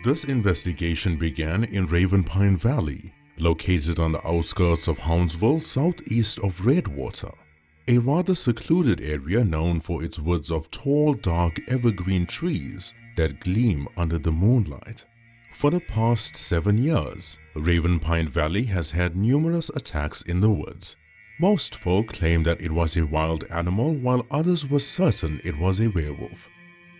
This investigation began in Ravenpine Valley, located on the outskirts of Houndseville, southeast of Redwater, a rather secluded area known for its woods of tall, dark evergreen trees that gleam under the moonlight. For the past 7 years, Ravenpine Valley has had numerous attacks in the woods. Most folk claim that it was a wild animal, while others were certain it was a werewolf.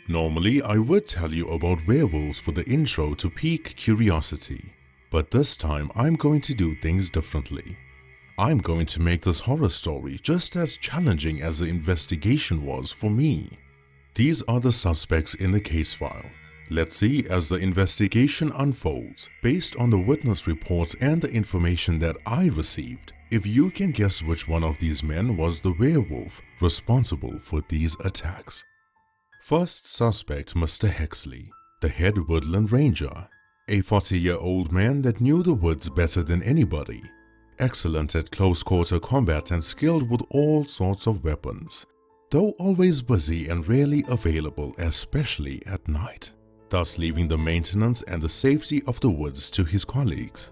Normally, I would tell you about werewolves for the intro to pique curiosity, but this time I'm going to do things differently. I'm going to make this horror story just as challenging as the investigation was for me. These are the suspects in the case file. Let's see as the investigation unfolds, based on the witness reports and the information that I received, if you can guess which one of these men was the werewolf responsible for these attacks. First suspect, Mr. Hexley, the head woodland ranger, a 40-year-old man that knew the woods better than anybody, excellent at close-quarter combat and skilled with all sorts of weapons, though always busy and rarely available, especially at night, thus leaving the maintenance and the safety of the woods to his colleagues.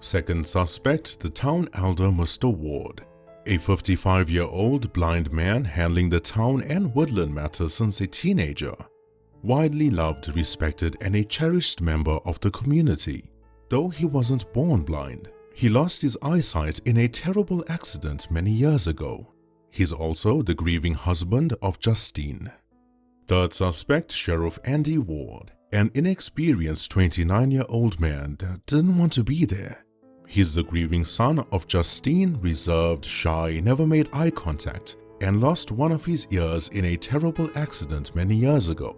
Second suspect, the town elder Mr. Ward, a 55-year-old blind man handling the town and woodland matters since a teenager, widely loved, respected, and a cherished member of the community. Though he wasn't born blind, he lost his eyesight in a terrible accident many years ago. He's also the grieving husband of Justine. Third suspect, Sheriff Andy Ward, an inexperienced 29-year-old man that didn't want to be there. He's the grieving son of Justine, reserved, shy, never made eye contact, and lost one of his ears in a terrible accident many years ago.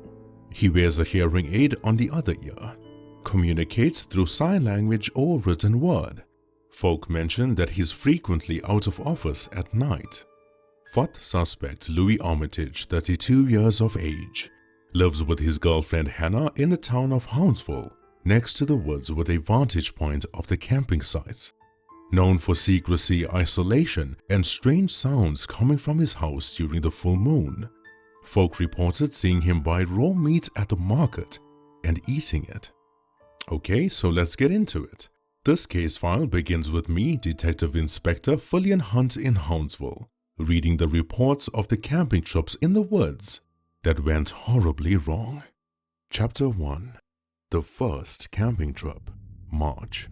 He wears a hearing aid on the other ear, communicates through sign language or written word. Folk mention that he's frequently out of office at night. Fourth suspect, Louis Armitage, 32 years of age, lives with his girlfriend Hannah in the town of Houndseville, next to the woods with a vantage point of the camping sites. Known for secrecy, isolation, and strange sounds coming from his house during the full moon, folk reported seeing him buy raw meat at the market and eating it. Okay, so let's get into it. This case file begins with me, Detective Inspector Fillion Hunt in Houndseville, reading the reports of the camping trips in the woods that went horribly wrong. Chapter 1. The first camping trip, March.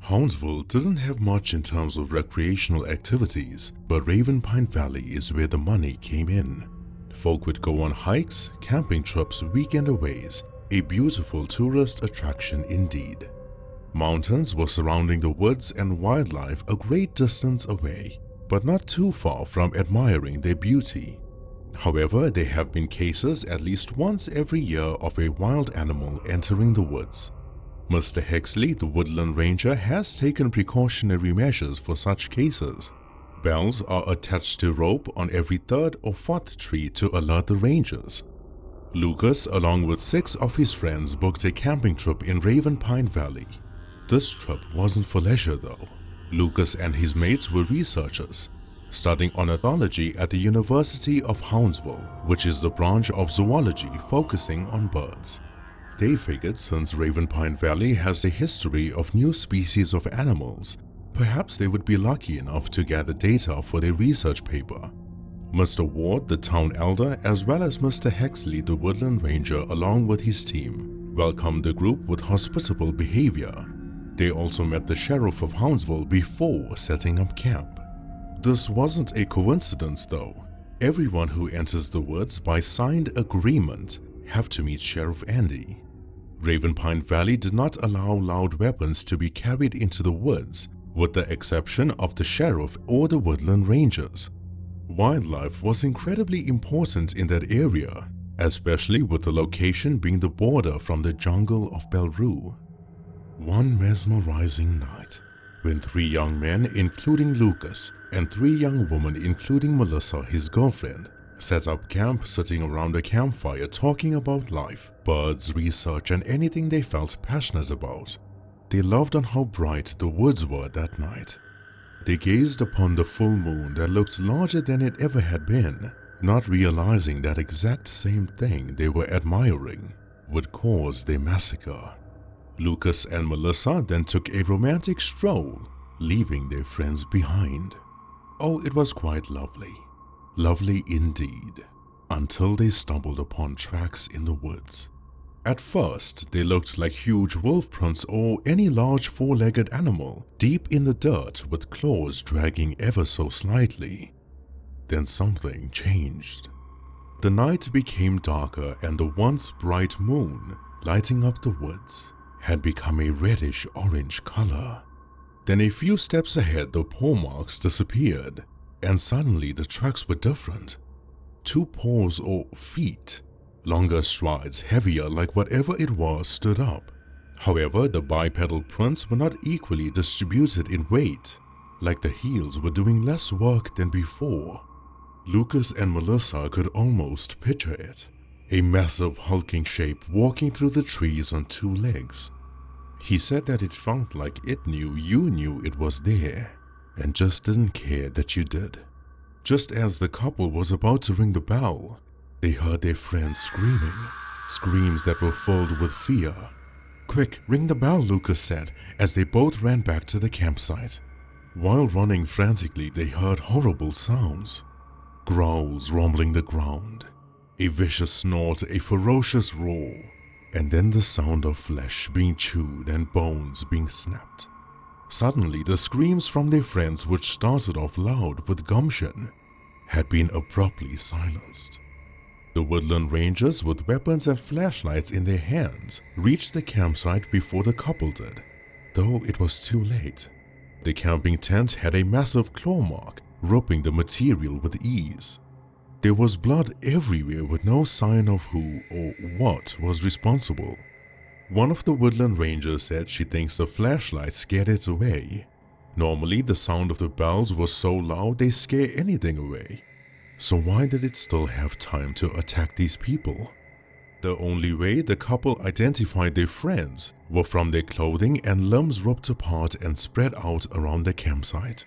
Houndseville didn't have much in terms of recreational activities, but Ravenpine Valley is where the money came in. Folk would go on hikes, camping trips, weekend aways, a beautiful tourist attraction indeed. Mountains were surrounding the woods and wildlife a great distance away, but not too far from admiring their beauty. However, there have been cases at least once every year of a wild animal entering the woods. Mr. Hexley, the woodland ranger, has taken precautionary measures for such cases. Bells are attached to rope on every third or fourth tree to alert the rangers. Lucas, along with 6 of his friends, booked a camping trip in Ravenpine Valley. This trip wasn't for leisure though. Lucas and his mates were researchers, studying ornithology at the University of Houndseville, which is the branch of zoology focusing on birds. They figured since Ravenpine Valley has a history of new species of animals, perhaps they would be lucky enough to gather data for their research paper. Mr. Ward, the town elder, as well as Mr. Hexley, the woodland ranger, along with his team, welcomed the group with hospitable behavior. They also met the sheriff of Houndseville before setting up camp. This wasn't a coincidence though. Everyone who enters the woods by signed agreement have to meet Sheriff Andy. Ravenpine Valley did not allow loud weapons to be carried into the woods, with the exception of the sheriff or the woodland rangers. Wildlife was incredibly important in that area, especially with the location being the border from the jungle of Belrue. One mesmerizing night, when 3 young men, including Lucas, and 3 young women, including Melissa, his girlfriend, set up camp sitting around a campfire talking about life, birds, research, and anything they felt passionate about. They loved on how bright the woods were that night. They gazed upon the full moon that looked larger than it ever had been, not realizing that exact same thing they were admiring would cause their massacre. Lucas and Melissa then took a romantic stroll, leaving their friends behind. Oh, it was quite lovely. Lovely indeed. Until they stumbled upon tracks in the woods. At first, they looked like huge wolf prints or any large four-legged animal deep in the dirt with claws dragging ever so slightly. Then something changed. The night became darker and the once bright moon, lighting up the woods, had become a reddish-orange color. Then a few steps ahead the paw marks disappeared, and suddenly the tracks were different. 2 paws or feet. Longer strides, heavier like whatever it was, stood up. However, the bipedal prints were not equally distributed in weight, like the heels were doing less work than before. Lucas and Melissa could almost picture it, a massive hulking shape walking through the trees on 2 legs. He said that it felt like it knew you knew it was there, and just didn't care that you did. Just as the couple was about to ring the bell, they heard their friends screaming, screams that were filled with fear. "Quick, ring the bell," Lucas said, as they both ran back to the campsite. While running frantically, they heard horrible sounds. Growls rumbling the ground, a vicious snort, a ferocious roar, and then the sound of flesh being chewed and bones being snapped. Suddenly, the screams from their friends, which started off loud with gumption, had been abruptly silenced. The woodland rangers, with weapons and flashlights in their hands, reached the campsite before the couple did, though it was too late. The camping tent had a massive claw mark, ripping the material with ease. There was blood everywhere with no sign of who or what was responsible. One of the woodland rangers said she thinks the flashlight scared it away. Normally, the sound of the bells was so loud they scare anything away. So why did it still have time to attack these people? The only way the couple identified their friends were from their clothing and limbs ripped apart and spread out around the campsite.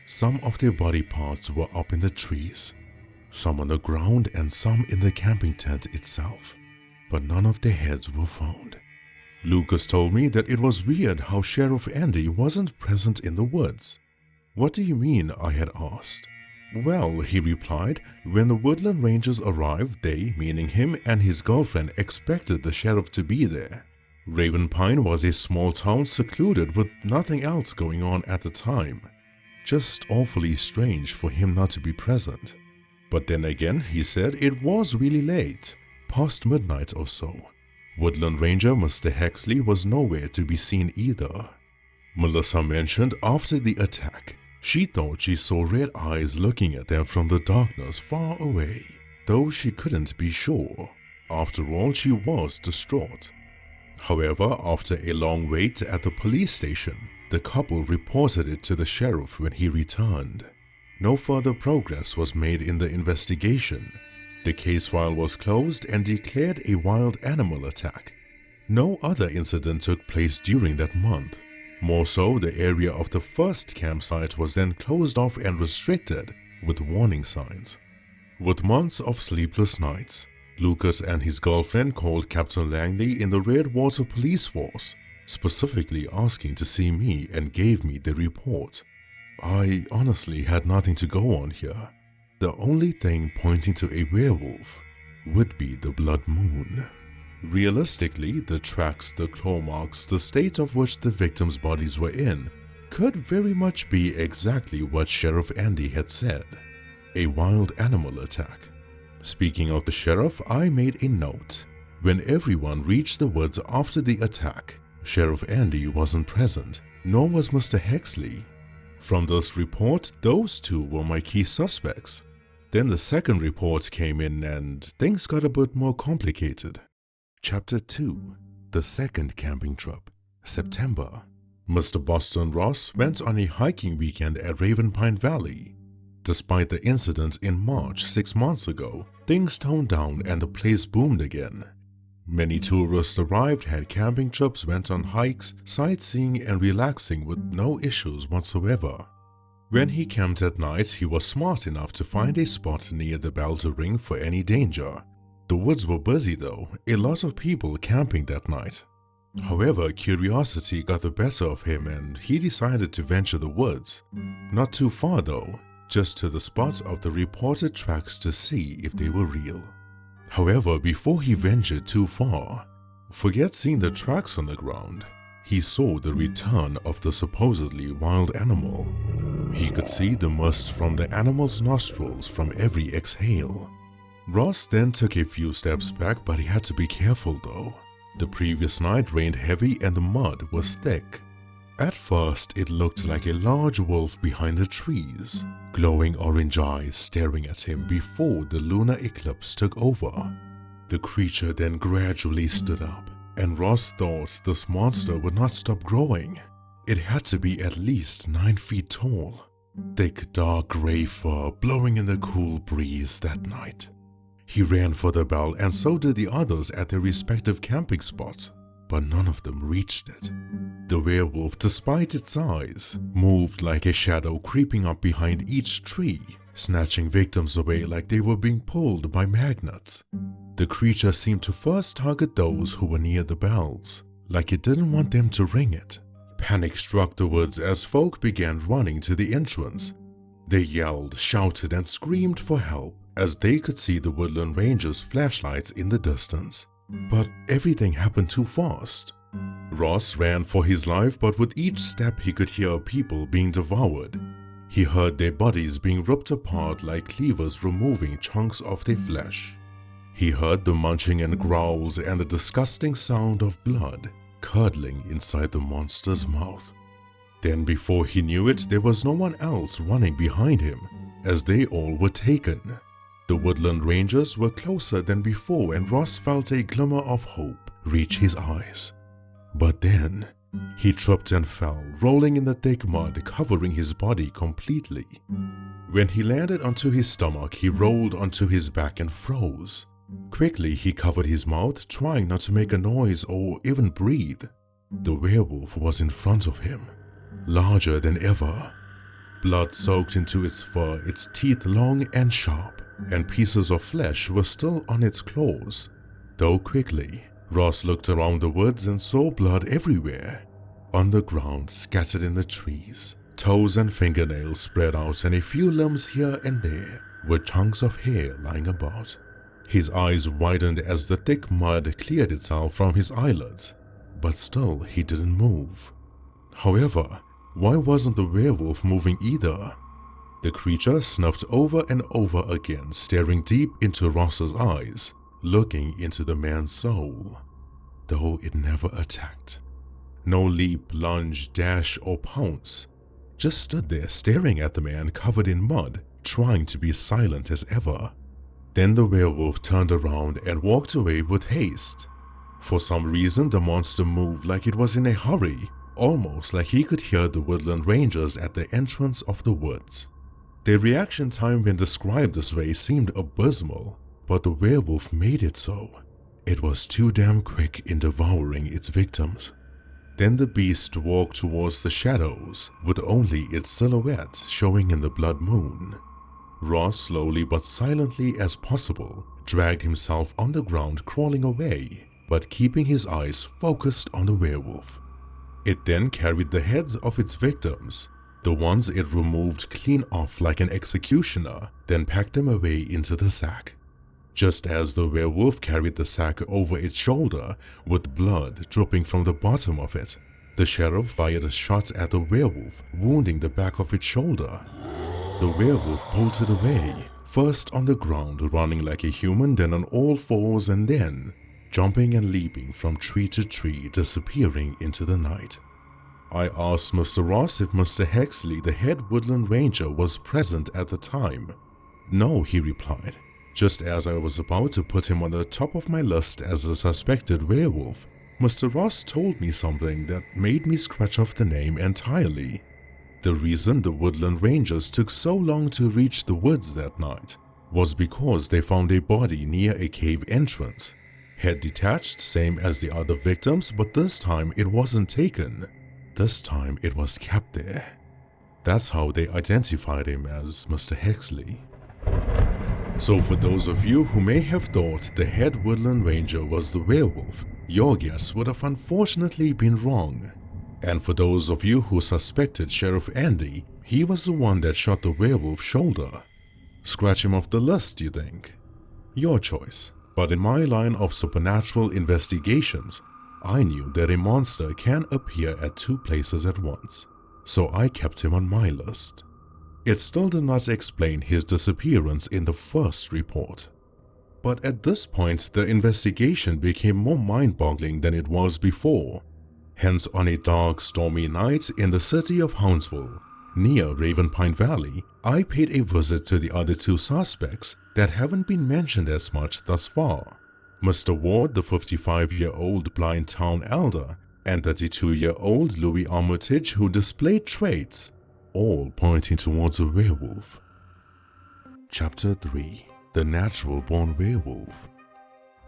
Some of their body parts were up in the trees, some on the ground and some in the camping tent itself, but none of their heads were found. Lucas told me that it was weird how Sheriff Andy wasn't present in the woods. "What do you mean?" I had asked. "Well," he replied, "when the woodland rangers arrived, they, meaning him and his girlfriend, expected the sheriff to be there. Ravenpine was a small town secluded with nothing else going on at the time. Just awfully strange for him not to be present. But then again," he said, "it was really late, past midnight or so. Woodland Ranger Mr. Hexley was nowhere to be seen either." Melissa mentioned after the attack, she thought she saw red eyes looking at them from the darkness far away, though she couldn't be sure. After all, she was distraught. However, after a long wait at the police station, the couple reported it to the sheriff when he returned. No further progress was made in the investigation. The case file was closed and declared a wild animal attack. No other incident took place during that month. More so, the area of the first campsite was then closed off and restricted with warning signs. With months of sleepless nights, Lucas and his girlfriend called Captain Langley in the Redwater Police Force, specifically asking to see me, and gave me the report. I honestly had nothing to go on here. The only thing pointing to a werewolf would be the blood moon. Realistically, the tracks, the claw marks, the state of which the victims' bodies were in, could very much be exactly what Sheriff Andy had said. A wild animal attack. Speaking of the sheriff, I made a note. When everyone reached the woods after the attack, Sheriff Andy wasn't present, nor was Mr. Hexley. From this report, those two were my key suspects. Then the second report came in and things got a bit more complicated. Chapter 2. The Second Camping Trip. September. Mr. Boston Ross went on a hiking weekend at Ravenpine Valley. Despite the incident in March 6 months ago, things toned down and the place boomed again. Many tourists arrived, had camping trips, went on hikes, sightseeing and relaxing with no issues whatsoever. When he camped at night, he was smart enough to find a spot near the bell to ring for any danger. The woods were busy though, a lot of people camping that night. However, curiosity got the better of him and he decided to venture the woods. Not too far though, just to the spot of the reported tracks to see if they were real. However, before he ventured too far, forget seeing the tracks on the ground, he saw the return of the supposedly wild animal. He could see the mist from the animal's nostrils from every exhale. Ross then took a few steps back, but he had to be careful though. The previous night rained heavy and the mud was thick. At first, it looked like a large wolf behind the trees, glowing orange eyes staring at him before the lunar eclipse took over. The creature then gradually stood up, and Ross thought this monster would not stop growing. It had to be at least 9 feet tall. Thick, dark gray fur blowing in the cool breeze that night. He ran for the bell and so did the others at their respective camping spots, but none of them reached it. The werewolf, despite its size, moved like a shadow creeping up behind each tree, snatching victims away like they were being pulled by magnets. The creature seemed to first target those who were near the bells, like it didn't want them to ring it. Panic struck the woods as folk began running to the entrance. They yelled, shouted, and screamed for help as they could see the woodland rangers' flashlights in the distance. But everything happened too fast. Ross ran for his life, but with each step he could hear people being devoured. He heard their bodies being ripped apart like cleavers removing chunks of their flesh. He heard the munching and growls and the disgusting sound of blood curdling inside the monster's mouth. Then before he knew it, there was no one else running behind him, as they all were taken. The woodland rangers were closer than before and Ross felt a glimmer of hope reach his eyes. But then, he tripped and fell, rolling in the thick mud covering his body completely. When he landed onto his stomach, he rolled onto his back and froze. Quickly, he covered his mouth, trying not to make a noise or even breathe. The werewolf was in front of him, larger than ever. Blood soaked into its fur, its teeth long and sharp, and pieces of flesh were still on its claws. Though quickly, Ross looked around the woods and saw blood everywhere. On the ground, scattered in the trees, toes and fingernails spread out and a few limbs here and there, with chunks of hair lying about. His eyes widened as the thick mud cleared itself from his eyelids, but still he didn't move. However, why wasn't the werewolf moving either? The creature snuffed over and over again, staring deep into Ross's eyes, looking into the man's soul, though it never attacked. No leap, lunge, dash, or pounce. Just stood there staring at the man covered in mud, trying to be silent as ever. Then the werewolf turned around and walked away with haste. For some reason, the monster moved like it was in a hurry, almost like he could hear the woodland rangers at the entrance of the woods. Their reaction time when described this way seemed abysmal, but the werewolf made it so. It was too damn quick in devouring its victims. Then the beast walked towards the shadows, with only its silhouette showing in the blood moon. Ross, slowly but silently as possible, dragged himself on the ground, crawling away, but keeping his eyes focused on the werewolf. It then carried the heads of its victims, the ones it removed clean off like an executioner, then packed them away into the sack. Just as the werewolf carried the sack over its shoulder, with blood dripping from the bottom of it, the sheriff fired a shot at the werewolf, wounding the back of its shoulder. The werewolf bolted away, first on the ground running like a human, then on all fours, and then jumping and leaping from tree to tree, disappearing into the night. I asked Mr. Ross if Mr. Hexley, the head woodland ranger, was present at the time. No, he replied. Just as I was about to put him on the top of my list as a suspected werewolf, Mr. Ross told me something that made me scratch off the name entirely. The reason the woodland rangers took so long to reach the woods that night was because they found a body near a cave entrance. Head detached, same as the other victims, but this time it wasn't taken. This time it was kept there. That's how they identified him as Mr. Hexley. So for those of you who may have thought the head woodland ranger was the werewolf, Your guess would have unfortunately been wrong. And for those of you who suspected Sheriff Andy, he was the one that shot the werewolf's shoulder. Scratch him off the list, you think? Your choice. But in my line of supernatural investigations, I knew that a monster can appear at 2 places at once, so I kept him on my list. It still did not explain his disappearance in the first report. But at this point, the investigation became more mind-boggling than it was before. Hence, on a dark, stormy night in the city of Houndseville, near Ravenpine Valley, I paid a visit to the other 2 suspects that haven't been mentioned as much thus far. Mr. Ward, the 55-year-old blind town elder, and 32-year-old Louis Armitage, who displayed traits, all pointing towards a werewolf. Chapter 3: The Natural-Born Werewolf.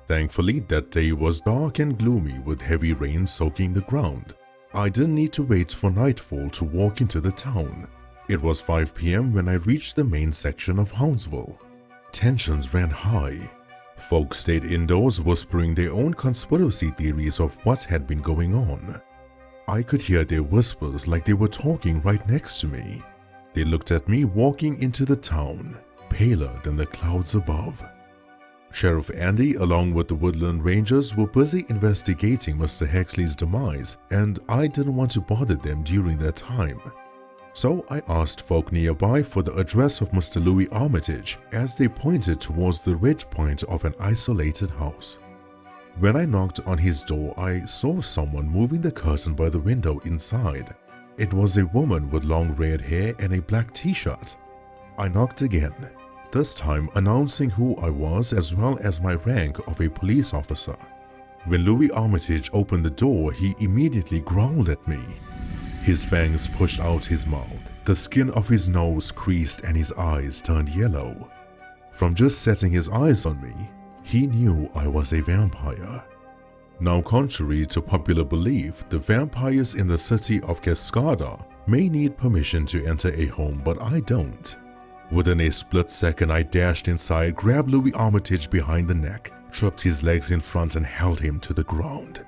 Thankfully, that day was dark and gloomy with heavy rain soaking the ground. I didn't need to wait for nightfall to walk into the town. It was 5 p.m. when I reached the main section of Houndseville. Tensions ran high. Folks stayed indoors whispering their own conspiracy theories of what had been going on. I could hear their whispers like they were talking right next to me. They looked at me walking into the town, paler than the clouds above. Sheriff Andy, along with the Woodland Rangers, were busy investigating Mr. Hexley's demise, and I didn't want to bother them during that time. So I asked folk nearby for the address of Mr. Louis Armitage as they pointed towards the ridge point of an isolated house. When I knocked on his door, I saw someone moving the curtain by the window inside. It was a woman with long red hair and a black t-shirt. I knocked again, this time announcing who I was as well as my rank of a police officer. When Louis Armitage opened the door, he immediately growled at me. His fangs pushed out his mouth, the skin of his nose creased and his eyes turned yellow. From just setting his eyes on me, he knew I was a vampire. Now, contrary to popular belief, the vampires in the city of Cascada may need permission to enter a home, but I don't. Within a split second, I dashed inside, grabbed Louis Armitage behind the neck, tripped his legs in front and held him to the ground.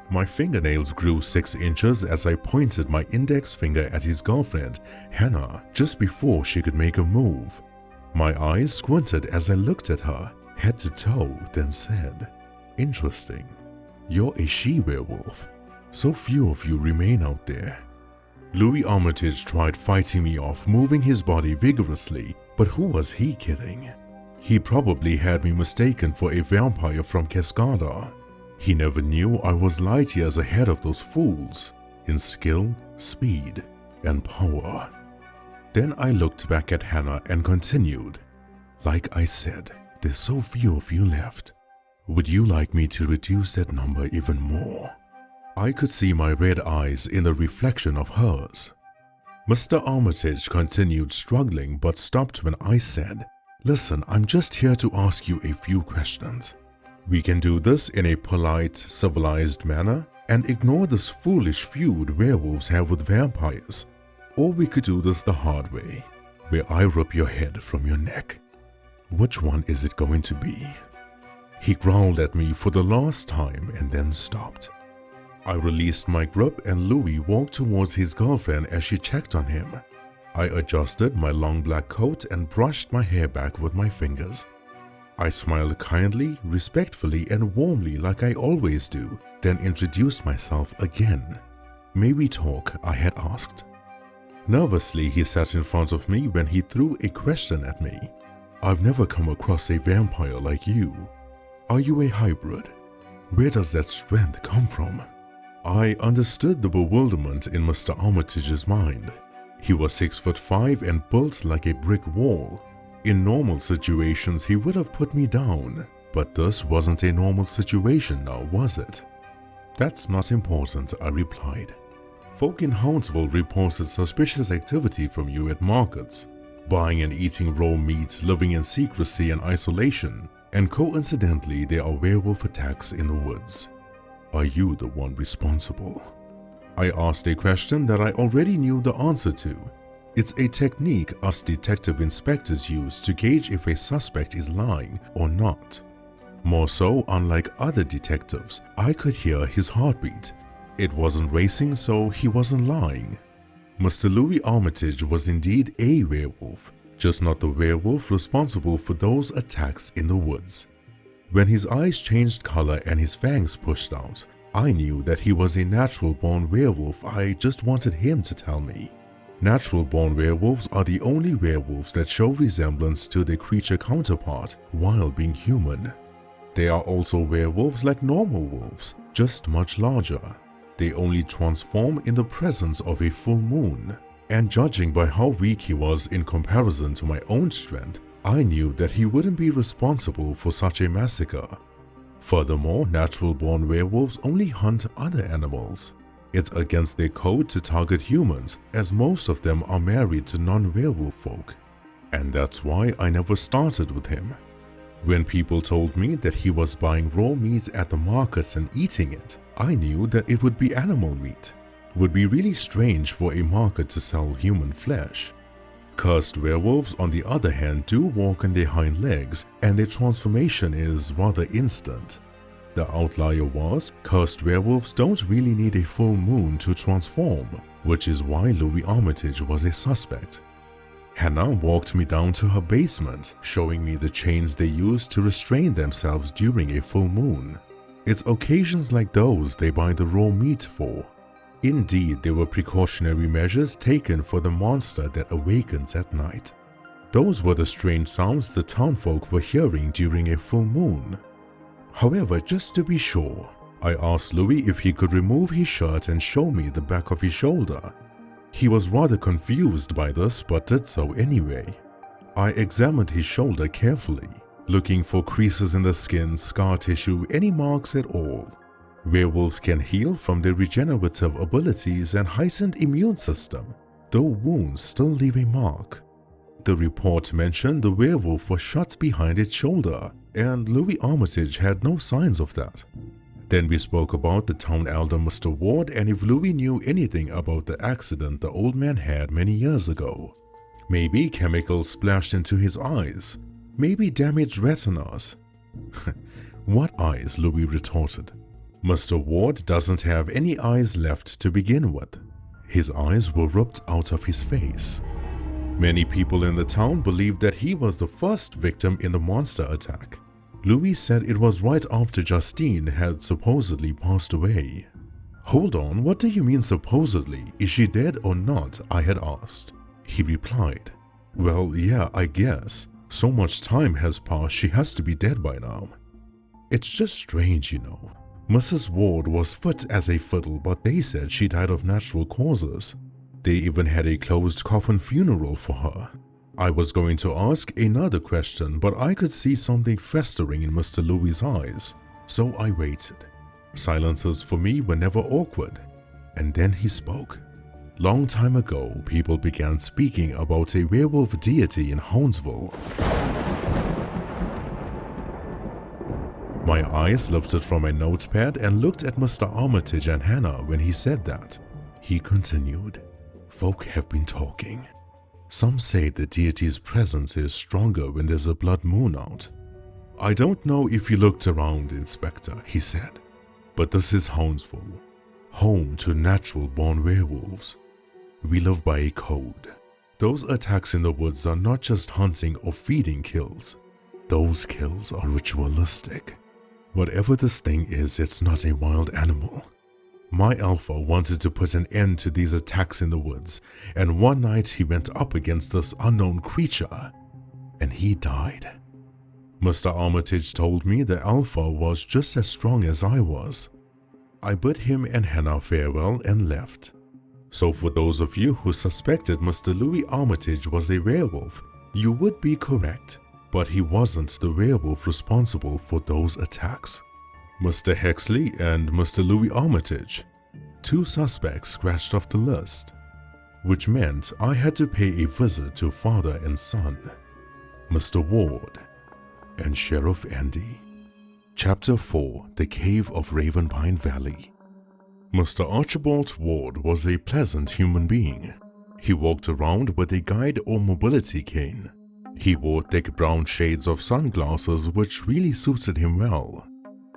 My fingernails grew 6 inches as I pointed my index finger at his girlfriend, Hannah, just before she could make a move. My eyes squinted as I looked at her, head to toe, then said, "Interesting. You're a she-werewolf. So few of you remain out there." Louis Armitage tried fighting me off, moving his body vigorously, but who was he kidding? He probably had me mistaken for a vampire from Cascada. He never knew I was light years ahead of those fools in skill, speed, and power. Then I looked back at Hannah and continued, "Like I said, there's so few of you left. Would you like me to reduce that number even more?" I could see my red eyes in the reflection of hers. Mr. Armitage continued struggling but stopped when I said, "Listen, I'm just here to ask you a few questions. We can do this in a polite, civilized manner and ignore this foolish feud werewolves have with vampires. Or we could do this the hard way, where I rip your head from your neck. Which one is it going to be?" He growled at me for the last time and then stopped. I released my grip and Louis walked towards his girlfriend as she checked on him. I adjusted my long black coat and brushed my hair back with my fingers. I smiled kindly, respectfully, and warmly like I always do, then introduced myself again. "May we talk?" I had asked. Nervously, he sat in front of me when he threw a question at me. "I've never come across a vampire like you. Are you a hybrid? Where does that strength come from?" I understood the bewilderment in Mr. Armitage's mind. He was 6'5" and built like a brick wall. In normal situations, he would have put me down, but this wasn't a normal situation now, was it? "That's not important," I replied. "Folk in Houndseville reported suspicious activity from you at markets, buying and eating raw meat, living in secrecy and isolation, and coincidentally there are werewolf attacks in the woods. Are you the one responsible?" I asked a question that I already knew the answer to. It's a technique us detective inspectors use to gauge if a suspect is lying or not. More so, unlike other detectives, I could hear his heartbeat. It wasn't racing, so he wasn't lying. Mr. Louis Armitage was indeed a werewolf, just not the werewolf responsible for those attacks in the woods. When his eyes changed color and his fangs pushed out, I knew that he was a natural-born werewolf. I just wanted him to tell me. Natural-born werewolves are the only werewolves that show resemblance to their creature counterpart while being human. They are also werewolves like normal wolves, just much larger. They only transform in the presence of a full moon. And judging by how weak he was in comparison to my own strength, I knew that he wouldn't be responsible for such a massacre. Furthermore, natural-born werewolves only hunt other animals. It's against their code to target humans, as most of them are married to non-werewolf folk. And that's why I never started with him. When people told me that he was buying raw meat at the markets and eating it, I knew that it would be animal meat. It would be really strange for a market to sell human flesh. Cursed werewolves, on the other hand, do walk on their hind legs, and their transformation is rather instant. The outlier was, cursed werewolves don't really need a full moon to transform, which is why Louis Armitage was a suspect. Hannah walked me down to her basement, showing me the chains they use to restrain themselves during a full moon. It's occasions like those they buy the raw meat for. Indeed, there were precautionary measures taken for the monster that awakens at night. Those were the strange sounds the townfolk were hearing during a full moon. However, just to be sure, I asked Louis if he could remove his shirt and show me the back of his shoulder. He was rather confused by this, but did so anyway. I examined his shoulder carefully, looking for creases in the skin, scar tissue, any marks at all. Werewolves can heal from their regenerative abilities and heightened immune system, though wounds still leave a mark. The report mentioned the werewolf was shot behind its shoulder, and Louis Armitage had no signs of that. Then we spoke about the town elder Mr. Ward and if Louis knew anything about the accident the old man had many years ago. Maybe chemicals splashed into his eyes. Maybe damaged retinas. What eyes? Louis retorted. Mr. Ward doesn't have any eyes left to begin with. His eyes were ripped out of his face. Many people in the town believed that he was the first victim in the monster attack. Louis said it was right after Justine had supposedly passed away. Hold on, what do you mean supposedly? Is she dead or not? I had asked. He replied, well, yeah, I guess. So much time has passed, she has to be dead by now. It's just strange, you know. Mrs. Ward was fit as a fiddle, but they said she died of natural causes. They even had a closed coffin funeral for her. I was going to ask another question, but I could see something festering in Mr. Louis' eyes, so I waited. Silences for me were never awkward. And then he spoke. Long time ago, people began speaking about a werewolf deity in Houndseville. My eyes lifted from my notepad and looked at Mr. Armitage and Hannah when he said that. He continued, folk have been talking. Some say the deity's presence is stronger when there's a blood moon out. I don't know if you looked around, Inspector, he said, but this is Houndseville, home to natural-born werewolves. We live by a code. Those attacks in the woods are not just hunting or feeding kills. Those kills are ritualistic. Whatever this thing is, it's not a wild animal. My alpha wanted to put an end to these attacks in the woods, and one night he went up against this unknown creature, and he died. Mr. Armitage told me the alpha was just as strong as I was. I bid him and Hannah farewell and left. So for those of you who suspected Mr. Louis Armitage was a werewolf, you would be correct, but he wasn't the werewolf responsible for those attacks. Mr. Hexley and Mr. Louis Armitage, two suspects scratched off the list, which meant I had to pay a visit to father and son, Mr. Ward and Sheriff Andy. Chapter 4: The Cave of Ravenpine Valley. Mr. Archibald Ward was a pleasant human being. He walked around with a guide or mobility cane. He wore thick brown shades of sunglasses which really suited him well.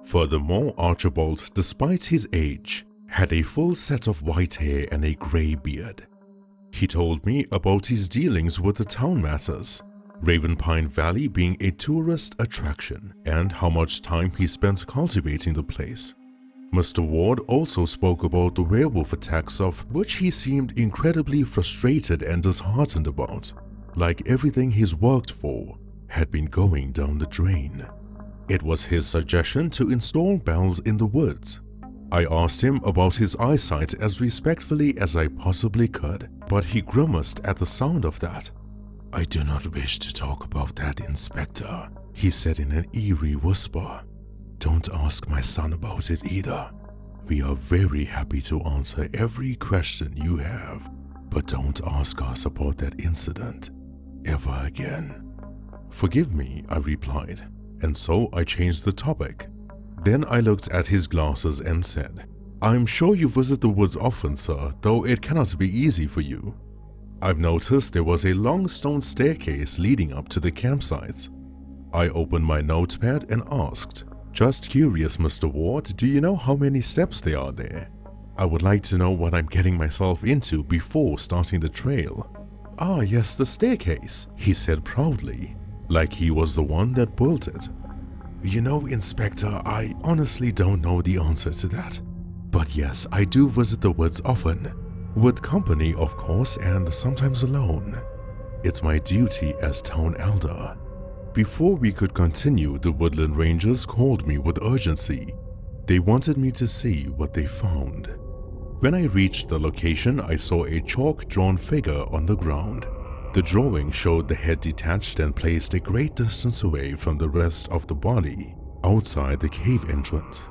Furthermore, Archibald, despite his age, had a full set of white hair and a grey beard. He told me about his dealings with the town matters, Ravenpine Valley being a tourist attraction, and how much time he spent cultivating the place. Mr. Ward also spoke about the werewolf attacks, of which he seemed incredibly frustrated and disheartened about, like everything he's worked for had been going down the drain. It was his suggestion to install bells in the woods. I asked him about his eyesight as respectfully as I possibly could, but he grimaced at the sound of that. "I do not wish to talk about that, Inspector," he said in an eerie whisper. "Don't ask my son about it either. We are very happy to answer every question you have, but don't ask us about that incident ever again." "Forgive me," I replied, and so I changed the topic. Then I looked at his glasses and said, "I'm sure you visit the woods often, sir, though it cannot be easy for you. I've noticed there was a long stone staircase leading up to the campsites." I opened my notepad and asked, "Just curious, Mr. Ward, do you know how many steps there are there? I would like to know what I'm getting myself into before starting the trail." "Ah, yes, the staircase," he said proudly, like he was the one that built it. "You know, Inspector, I honestly don't know the answer to that. But yes, I do visit the woods often. With company, of course, and sometimes alone. It's my duty as town elder." Before we could continue, the woodland rangers called me with urgency. They wanted me to see what they found. When I reached the location, I saw a chalk-drawn figure on the ground. The drawing showed the head detached and placed a great distance away from the rest of the body, outside the cave entrance.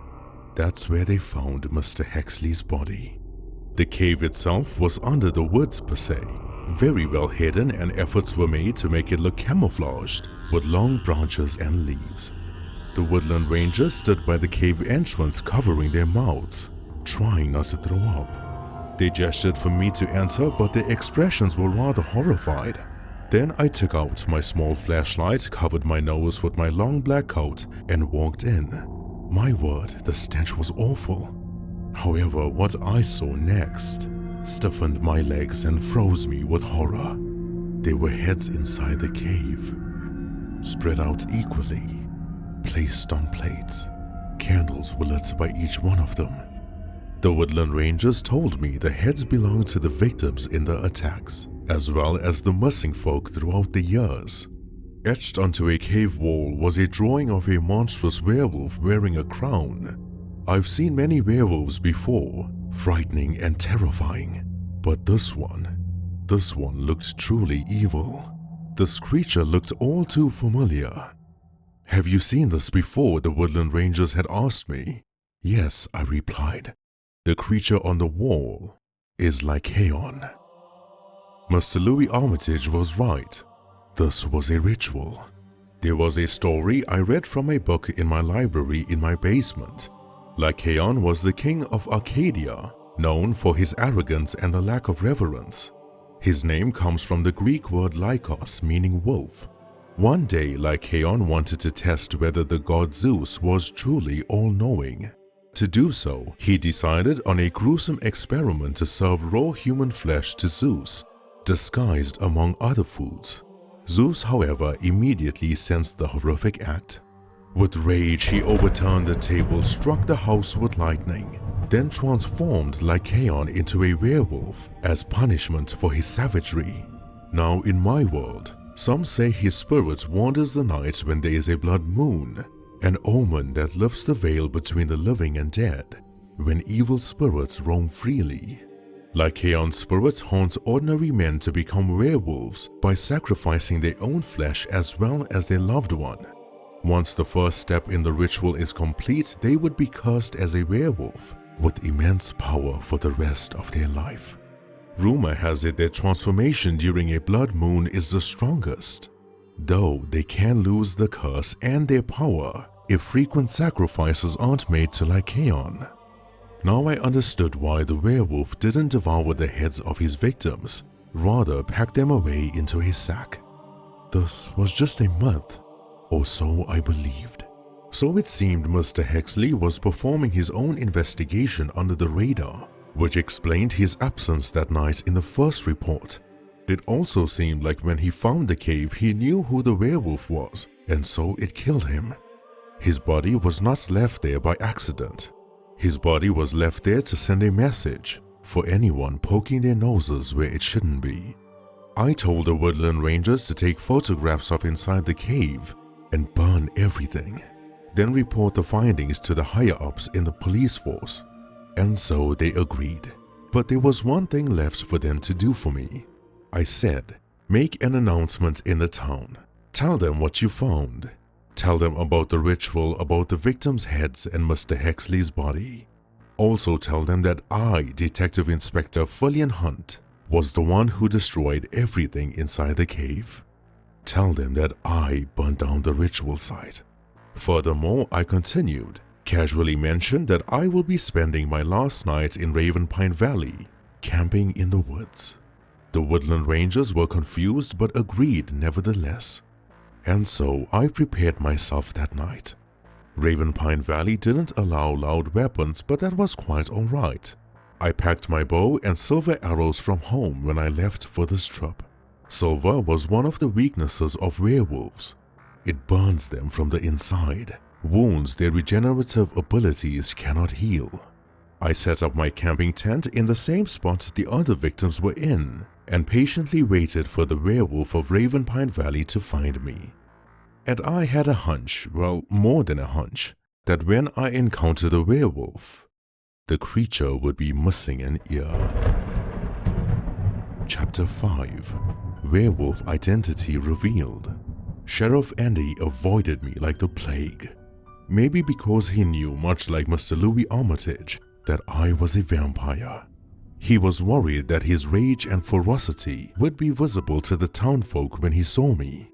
That's where they found Mr. Hexley's body. The cave itself was under the woods per se, very well hidden, and efforts were made to make it look camouflaged with long branches and leaves. The woodland rangers stood by the cave entrance covering their mouths, trying not to throw up. They gestured for me to enter, but their expressions were rather horrified. Then I took out my small flashlight, covered my nose with my long black coat, and walked in. My word, the stench was awful. However, what I saw next stiffened my legs and froze me with horror. There were heads inside the cave, spread out equally, placed on plates. Candles were lit by each one of them. The woodland rangers told me the heads belonged to the victims in the attacks, as well as the missing folk throughout the years. Etched onto a cave wall was a drawing of a monstrous werewolf wearing a crown. I've seen many werewolves before, frightening and terrifying, but this one looked truly evil. This creature looked all too familiar. "Have you seen this before?" the woodland rangers had asked me. "Yes," I replied. "The creature on the wall is Lycaon." Mr. Louis Armitage was right. This was a ritual. There was a story I read from a book in my library in my basement. Lycaon was the king of Arcadia, known for his arrogance and a lack of reverence. His name comes from the Greek word lykos, meaning wolf. One day, Lycaon wanted to test whether the god Zeus was truly all-knowing. To do so, he decided on a gruesome experiment to serve raw human flesh to Zeus, disguised among other foods. Zeus, however, immediately sensed the horrific act. With rage, he overturned the table, struck the house with lightning, then transformed Lycaon into a werewolf as punishment for his savagery. Now, in my world, some say his spirit wanders the night when there is a blood moon, an omen that lifts the veil between the living and dead, when evil spirits roam freely. Lycaon's spirit haunts ordinary men to become werewolves by sacrificing their own flesh as well as their loved one. Once the first step in the ritual is complete, they would be cursed as a werewolf with immense power for the rest of their life. Rumor has it their transformation during a blood moon is the strongest, though they can lose the curse and their power if frequent sacrifices aren't made to Lycaon. Now I understood why the werewolf didn't devour the heads of his victims, rather packed them away into his sack. This was just a month, or so I believed. So it seemed Mr. Hexley was performing his own investigation under the radar, which explained his absence that night in the first report. It also seemed like when he found the cave he knew who the werewolf was, and so it killed him. His body was not left there by accident. His body was left there to send a message for anyone poking their noses where it shouldn't be. I told the woodland rangers to take photographs of inside the cave and burn everything, then report the findings to the higher-ups in the police force. And so they agreed. But there was one thing left for them to do for me. I said, make an announcement in the town. Tell them what you found. Tell them about the ritual about the victims' heads and Mr. Hexley's body. Also tell them that I, Detective Inspector Fullion Hunt, was the one who destroyed everything inside the cave. Tell them that I burned down the ritual site. Furthermore, I continued, casually mentioned that I will be spending my last night in Ravenpine Valley, camping in the woods. The woodland rangers were confused but agreed nevertheless. And so I prepared myself that night. Ravenpine Valley didn't allow loud weapons, but that was quite alright. I packed my bow and silver arrows from home when I left for this trip. Silver was one of the weaknesses of werewolves. It burns them from the inside, wounds their regenerative abilities cannot heal. I set up my camping tent in the same spot the other victims were in, and patiently waited for the werewolf of Ravenpine Valley to find me. And I had a hunch, well, more than a hunch, that when I encountered the werewolf, the creature would be missing an ear. Chapter 5. Werewolf Identity Revealed. Sheriff Andy avoided me like the plague. Maybe because he knew, much like Mr. Louis Armitage, that I was a vampire. He was worried that his rage and ferocity would be visible to the townfolk when he saw me.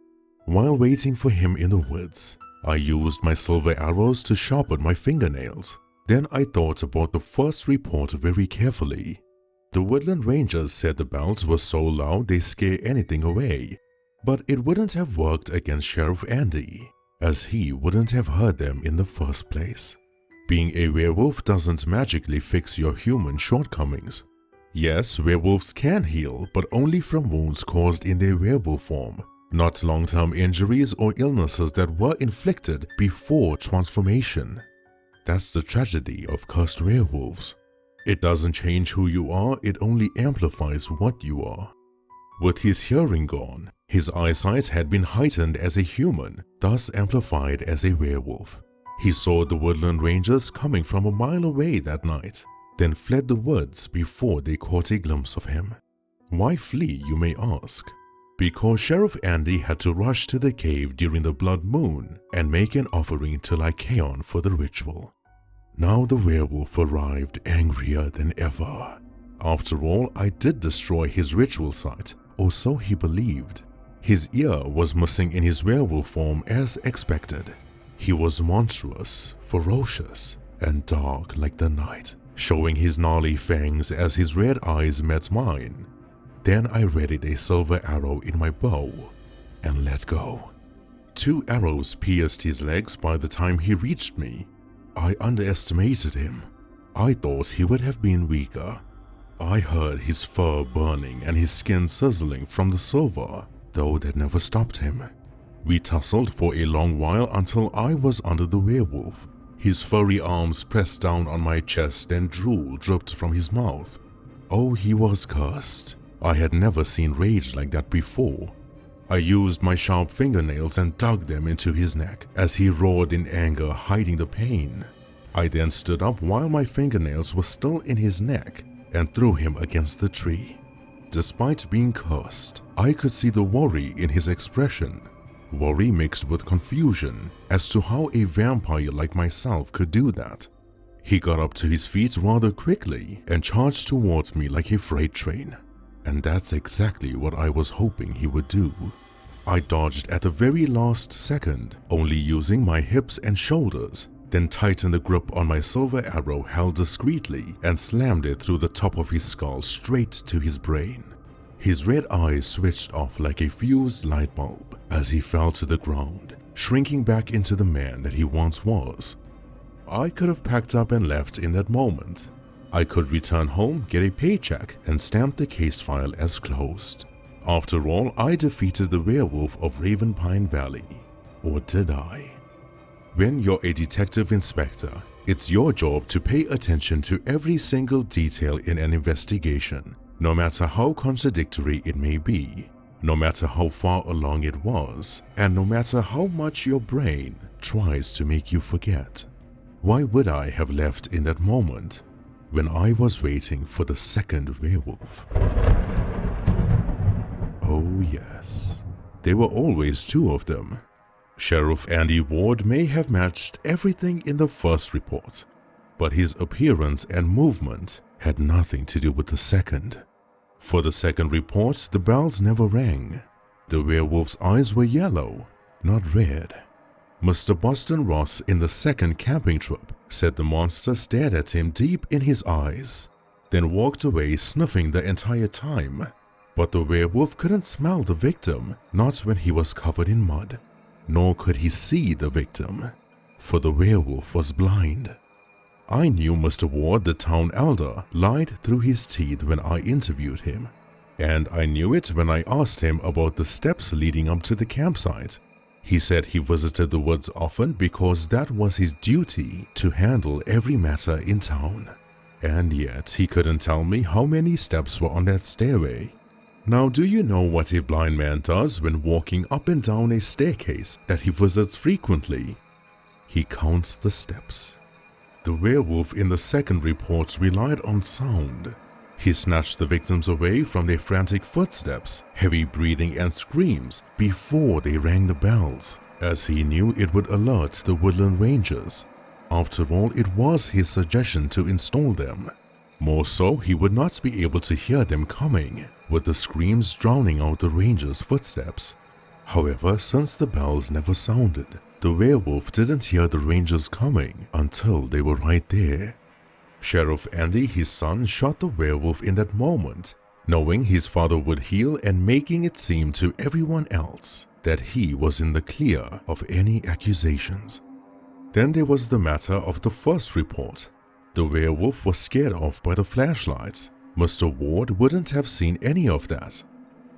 While waiting for him in the woods, I used my silver arrows to sharpen my fingernails. Then I thought about the first report very carefully. The woodland rangers said the bells were so loud they scare anything away, but it wouldn't have worked against Sheriff Andy, as he wouldn't have heard them in the first place. Being a werewolf doesn't magically fix your human shortcomings. Yes, werewolves can heal, but only from wounds caused in their werewolf form, not long-term injuries or illnesses that were inflicted before transformation. That's the tragedy of cursed werewolves. It doesn't change who you are, it only amplifies what you are. With his hearing gone, his eyesight had been heightened as a human, thus amplified as a werewolf. He saw the woodland rangers coming from a mile away that night, then fled the woods before they caught a glimpse of him. Why flee, you may ask? Because Sheriff Andy had to rush to the cave during the blood moon and make an offering to Lycaon for the ritual. Now the werewolf arrived angrier than ever. After all, I did destroy his ritual site, or so he believed. His ear was missing in his werewolf form as expected. He was monstrous, ferocious, and dark like the night, showing his gnarly fangs as his red eyes met mine. Then I readied a silver arrow in my bow and let go. 2 arrows pierced his legs by the time he reached me. I underestimated him. I thought he would have been weaker. I heard his fur burning and his skin sizzling from the silver, though that never stopped him. We tussled for a long while until I was under the werewolf. His furry arms pressed down on my chest and drool dripped from his mouth. Oh, he was cursed. I had never seen rage like that before. I used my sharp fingernails and dug them into his neck as he roared in anger, hiding the pain. I then stood up while my fingernails were still in his neck and threw him against the tree. Despite being cursed, I could see the worry in his expression. Worry mixed with confusion as to how a vampire like myself could do that. He got up to his feet rather quickly and charged towards me like a freight train. And that's exactly what I was hoping he would do. I dodged at the very last second, only using my hips and shoulders, then tightened the grip on my silver arrow held discreetly and slammed it through the top of his skull straight to his brain. His red eyes switched off like a fused light bulb as he fell to the ground, shrinking back into the man that he once was. I could have packed up and left in that moment. I could return home, get a paycheck, and stamp the case file as closed. After all, I defeated the werewolf of Ravenpine Valley. Or did I? When you're a detective inspector, it's your job to pay attention to every single detail in an investigation, no matter how contradictory it may be, no matter how far along it was, and no matter how much your brain tries to make you forget. Why would I have left in that moment when I was waiting for the second werewolf? Oh yes, there were always two of them. Sheriff Andy Ward may have matched everything in the first report, but his appearance and movement had nothing to do with the second. For the second report, the bells never rang. The werewolf's eyes were yellow, not red. Mr. Boston Ross in the second camping trip said the monster stared at him deep in his eyes, then walked away sniffing the entire time. But the werewolf couldn't smell the victim, not when he was covered in mud. Nor could he see the victim, for the werewolf was blind. I knew Mr. Ward, the town elder, lied through his teeth when I interviewed him, and I knew it when I asked him about the steps leading up to the campsite. He said he visited the woods often because that was his duty to handle every matter in town, and yet he couldn't tell me how many steps were on that stairway. Now, do you know what a blind man does when walking up and down a staircase that he visits frequently? He counts the steps. The werewolf in the second report relied on sound. He snatched the victims away from their frantic footsteps, heavy breathing and screams before they rang the bells, as he knew it would alert the woodland rangers. After all, it was his suggestion to install them. More so, he would not be able to hear them coming, with the screams drowning out the rangers' footsteps. However, since the bells never sounded, the werewolf didn't hear the rangers coming until they were right there. Sheriff Andy, his son, shot the werewolf in that moment, knowing his father would heal and making it seem to everyone else that he was in the clear of any accusations. Then there was the matter of the first report. The werewolf was scared off by the flashlights. Mr. Ward wouldn't have seen any of that.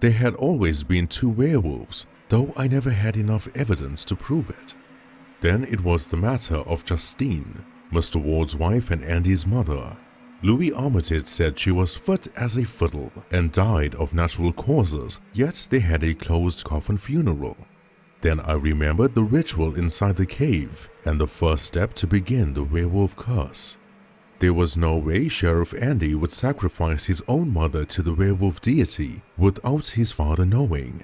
There had always been two werewolves, though I never had enough evidence to prove it. Then it was the matter of Justine, Mr. Ward's wife and Andy's mother. Louis Armitage said she was fit as a fiddle and died of natural causes, yet they had a closed coffin funeral. Then I remembered the ritual inside the cave and the first step to begin the werewolf curse. There was no way Sheriff Andy would sacrifice his own mother to the werewolf deity without his father knowing.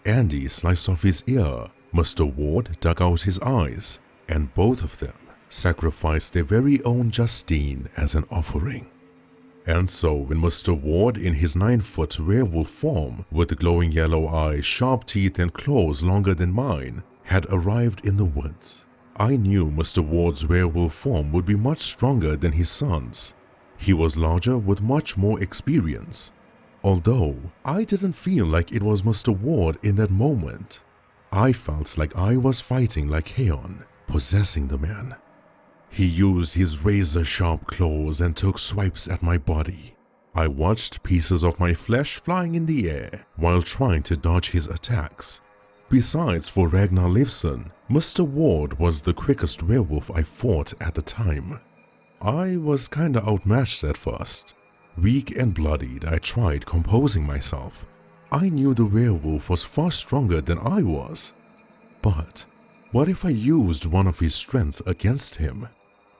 Andy sliced off his ear, Mr. Ward dug out his eyes, and both of them sacrificed their very own Justine as an offering. And so when Mr. Ward in his 9-foot werewolf form with glowing yellow eyes, sharp teeth and claws longer than mine had arrived in the woods, I knew Mr. Ward's werewolf form would be much stronger than his son's. He was larger with much more experience. Although I didn't feel like it was Mr. Ward in that moment, I felt like I was fighting like Heion, possessing the man. He used his razor-sharp claws and took swipes at my body. I watched pieces of my flesh flying in the air while trying to dodge his attacks. Besides, for Ragnar Leifson, Mr. Ward was the quickest werewolf I fought at the time. I was kinda outmatched at first. Weak and bloodied, I tried composing myself. I knew the werewolf was far stronger than I was. But what if I used one of his strengths against him?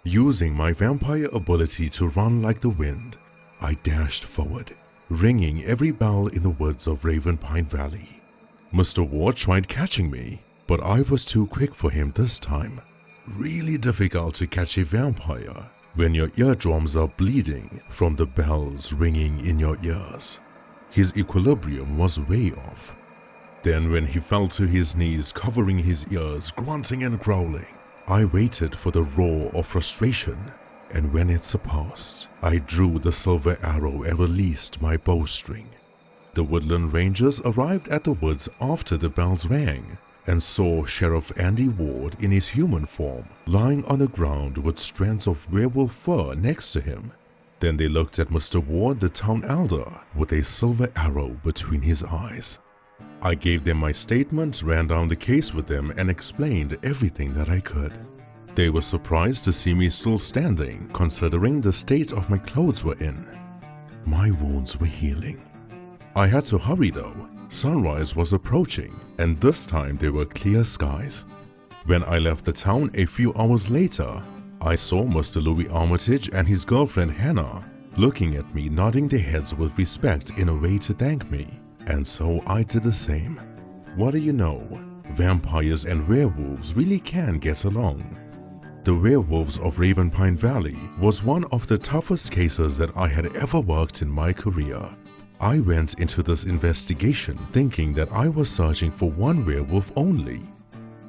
Using my vampire ability to run like the wind, I dashed forward, ringing every bell in the woods of Ravenpine Valley. Mr. Ward tried catching me, but I was too quick for him this time. Really difficult to catch a vampire when your eardrums are bleeding from the bells ringing in your ears. His equilibrium was way off. Then when he fell to his knees, covering his ears, grunting and growling, I waited for the roar of frustration, and when it surpassed, I drew the silver arrow and released my bowstring. The woodland rangers arrived at the woods after the bells rang and saw Sheriff Andy Ward in his human form lying on the ground with strands of werewolf fur next to him. Then they looked at Mr. Ward, the town elder, with a silver arrow between his eyes. I gave them my statement, ran down the case with them, and explained everything that I could. They were surprised to see me still standing, considering the state of my clothes were in. My wounds were healing. I had to hurry though. Sunrise was approaching, and this time there were clear skies. When I left the town a few hours later, I saw Mr. Louis Armitage and his girlfriend Hannah looking at me, nodding their heads with respect in a way to thank me, and so I did the same. What do you know? Vampires and werewolves really can get along. The Werewolves of Ravenpine Valley was one of the toughest cases that I had ever worked in my career. I went into this investigation thinking that I was searching for one werewolf only.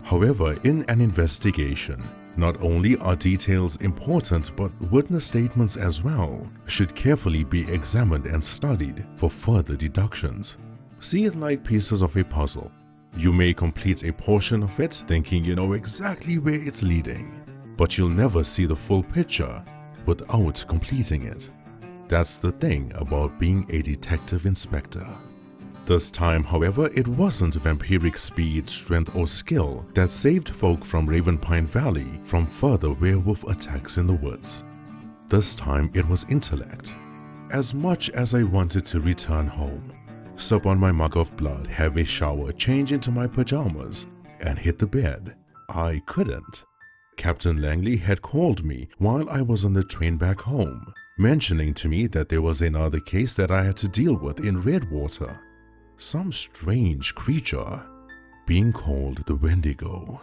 However, in an investigation, not only are details important, but witness statements as well should carefully be examined and studied for further deductions. See it like pieces of a puzzle. You may complete a portion of it thinking you know exactly where it's leading, but you'll never see the full picture without completing it. That's the thing about being a detective inspector. This time, however, it wasn't vampiric speed, strength, or skill that saved folk from Ravenpine Valley from further werewolf attacks in the woods. This time it was intellect. As much as I wanted to return home, sup on my mug of blood, have a shower, change into my pajamas, and hit the bed, I couldn't. Captain Langley had called me while I was on the train back home, mentioning to me that there was another case that I had to deal with in Redwater. Some strange creature being called the Wendigo.